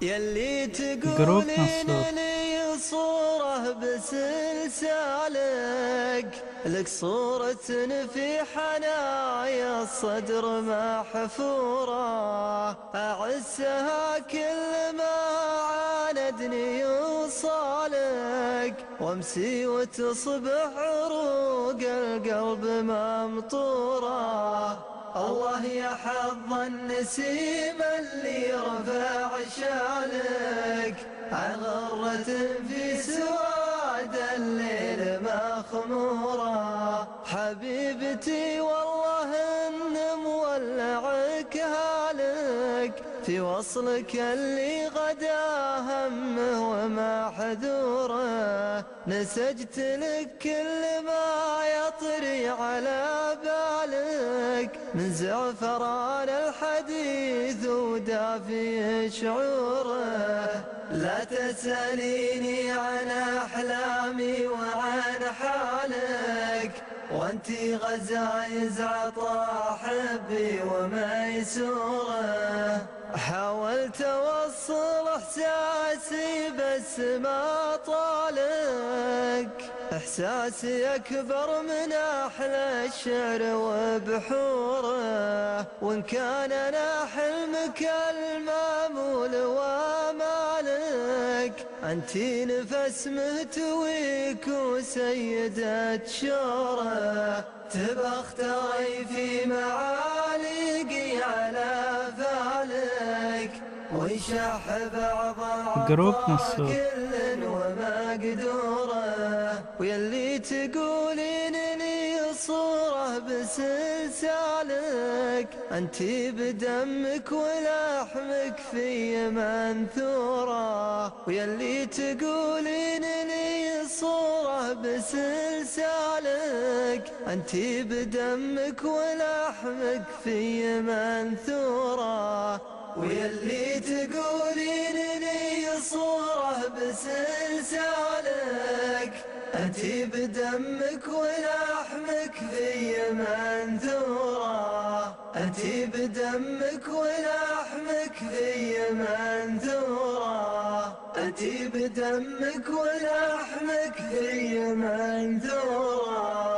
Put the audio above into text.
يلي جروب تقولين نصور. لي صورة بسلسالك، لك صورة في حنايا الصدر محفورة، أعزها كل ما عاندني يوصالك، وامسي وتصبح عروق القلب ممطورة. الله يا حظ النسيم اللي رفع شالك، عن غرة في سواد الليل مخمورة. حبيبتي والله ان مولعك هالك، في وصلك اللي غدا همه ومحذوره، نسجت لك كل ما يطري على بالك، من زعفران الحديث ودافي شعوره. لا تسأليني عن أحلامي وعن حالك، وانتي غزايز عطا حبي وميسوره. حاولت اوصل احساسي بس ما طالك، احساسي اكبر من احلى الشعر وبحوره، وان كان انا حلمك المامول ومالك، انتي نفس مهتويك وسيدة شوره. تبختري في معالقي على فالك، ويشح بعض جروب العطا نصور. كل ومقدوره. ويلي تقولين لي صورة بسلسالك، انتي بدمك ولحمك في منثورة. ويلي تقولين لي صورة بسلسالك، انتي بدمك ولحمك في منثورة. ويلي تقولين لي صورة بسلسالك، انتي بدمك ولحمك في منثورة. انتي بدمك ولحمك في منثورة. انتي بدمك ولحمك في منثورة.